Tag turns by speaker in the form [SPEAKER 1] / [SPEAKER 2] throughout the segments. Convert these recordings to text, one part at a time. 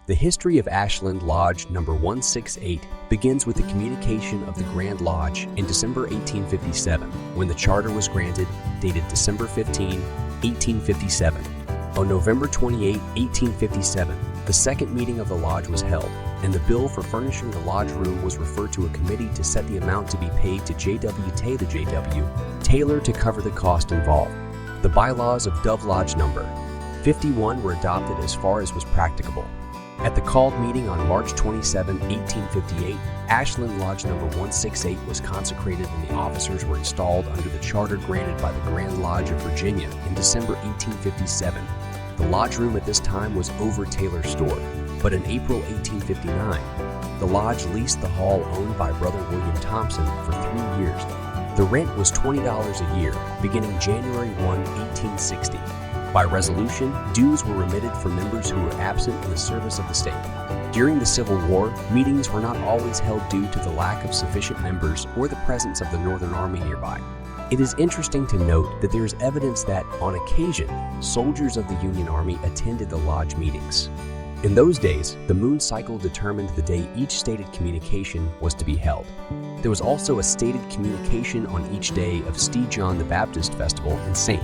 [SPEAKER 1] The history of Ashland Lodge number 168 begins with the communication of the Grand Lodge in December 1857, when the charter was granted, dated December 15, 1857. On November 28, 1857, the second meeting of the lodge was held, and the bill for furnishing the lodge room was referred to a committee to set the amount to be paid to J.W. Taylor to cover the cost involved. The bylaws of Dove Lodge number 51 were adopted as far as was practicable. At the called meeting on March 27, 1858, Ashland Lodge number 168 was consecrated and the officers were installed under the charter granted by the Grand Lodge of Virginia in December 1857. The lodge room at this time was over Taylor's store, but in April 1859, the lodge leased the hall owned by Brother William Thompson for 3 years. The rent was $20 a year, beginning January 1, 1860. By resolution, dues were remitted for members who were absent in the service of the state. During the Civil War, meetings were not always held due to the lack of sufficient members or the presence of the Northern Army nearby. It is interesting to note that there is evidence that, on occasion, soldiers of the Union Army attended the lodge meetings. In those days, the moon cycle determined the day each stated communication was to be held. There was also a stated communication on each day of St. John the Baptist Festival and St.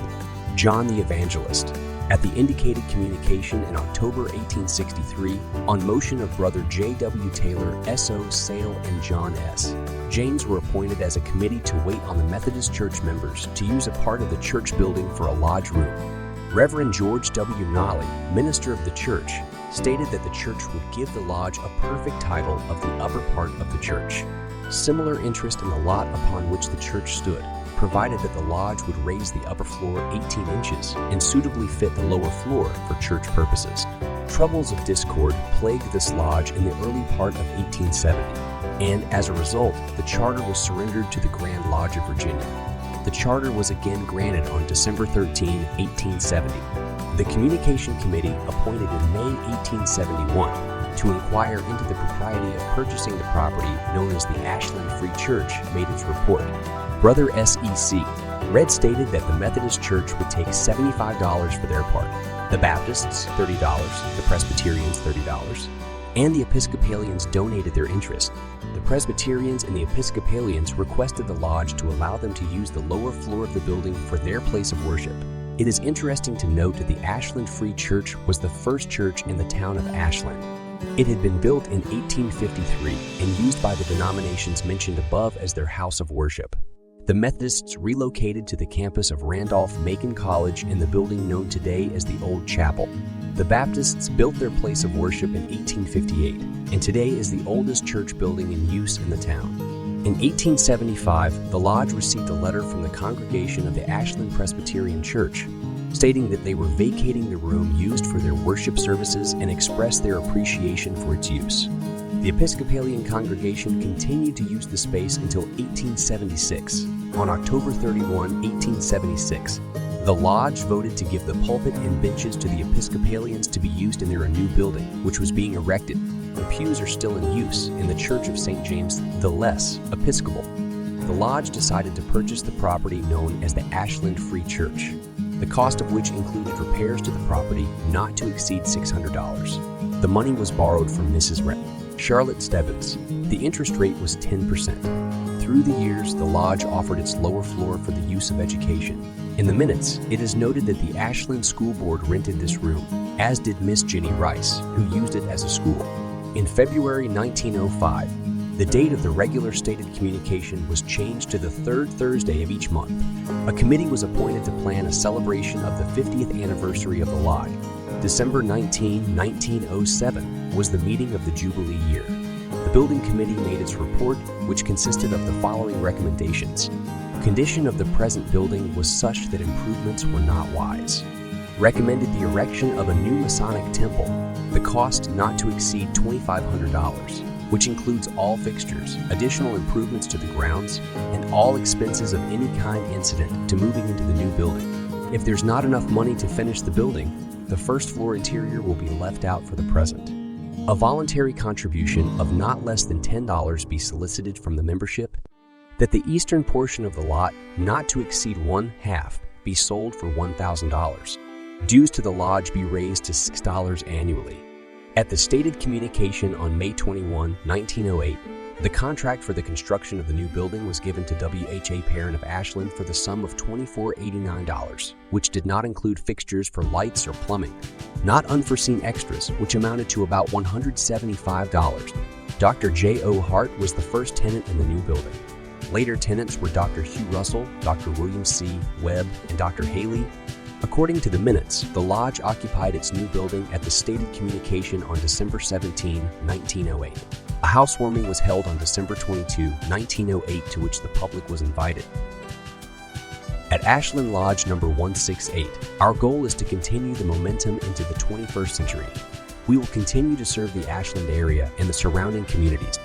[SPEAKER 1] John the Evangelist. At the indicated communication in October 1863, on motion of Brother J.W. Taylor, S.O. Sale, and John S. James were appointed as a committee to wait on the Methodist Church members to use a part of the church building for a lodge room. Reverend George W. Nolly, minister of the church, stated that the church would give the lodge a perfect title of the upper part of the church. Similar interest in the lot upon which the church stood, provided that the lodge would raise the upper floor 18 inches and suitably fit the lower floor for church purposes. Troubles of discord plagued this lodge in the early part of 1870, and as a result, the charter was surrendered to the Grand Lodge of Virginia. The charter was again granted on December 13, 1870. The Communication Committee, appointed in May 1871 to inquire into the propriety of purchasing the property known as the Ashland Free Church, made its report. Brother S.E.C. read stated that the Methodist Church would take $75 for their part, the Baptists $30, the Presbyterians $30, and the Episcopalians donated their interest. The Presbyterians and the Episcopalians requested the lodge to allow them to use the lower floor of the building for their place of worship. It is interesting to note that the Ashland Free Church was the first church in the town of Ashland. It had been built in 1853 and used by the denominations mentioned above as their house of worship. The Methodists relocated to the campus of Randolph-Macon College in the building known today as the Old Chapel. The Baptists built their place of worship in 1858, and today is the oldest church building in use in the town. In 1875, the lodge received a letter from the congregation of the Ashland Presbyterian Church, stating that they were vacating the room used for their worship services and expressed their appreciation for its use. The Episcopalian congregation continued to use the space until 1876. On October 31, 1876, the lodge voted to give the pulpit and benches to the Episcopalians to be used in their new building, which was being erected. The pews are still in use in the Church of St. James the Less Episcopal. The lodge decided to purchase the property known as the Ashland Free Church, the cost of which included repairs to the property not to exceed $600. The money was borrowed from Mrs. Charlotte Stebbins. The interest rate was 10%. Through the years, the lodge offered its lower floor for the use of education. In the minutes, it is noted that the Ashland School Board rented this room, as did Miss Jenny Rice, who used it as a school. In February 1905, the date of the regular stated communication was changed to the third Thursday of each month. A committee was appointed to plan a celebration of the 50th anniversary of the lodge. December 19, 1907 was the meeting of the Jubilee year. The building committee made its report, which consisted of the following recommendations. Condition of the present building was such that improvements were not wise. Recommended the erection of a new Masonic temple, the cost not to exceed $2,500, which includes all fixtures, additional improvements to the grounds, and all expenses of any kind incident to moving into the new building. If there's not enough money to finish the building, the first floor interior will be left out for the present. A voluntary contribution of not less than $10 be solicited from the membership. That the eastern portion of the lot, not to exceed 1/2, be sold for $1,000. Dues to the lodge be raised to $6 annually. At the stated communication on May 21, 1908, the contract for the construction of the new building was given to W.H.A. Perrin of Ashland for the sum of $24.89, which did not include fixtures for lights or plumbing, not unforeseen extras, which amounted to about $175. Dr. J.O. Hart was the first tenant in the new building. Later tenants were Dr. Hugh Russell, Dr. William C. Webb, and Dr. Haley. According to the minutes, the lodge occupied its new building at the stated communication on December 17, 1908. A housewarming was held on December 22, 1908, to which the public was invited. At Ashland Lodge number 168, our goal is to continue the momentum into the 21st century. We will continue to serve the Ashland area and the surrounding communities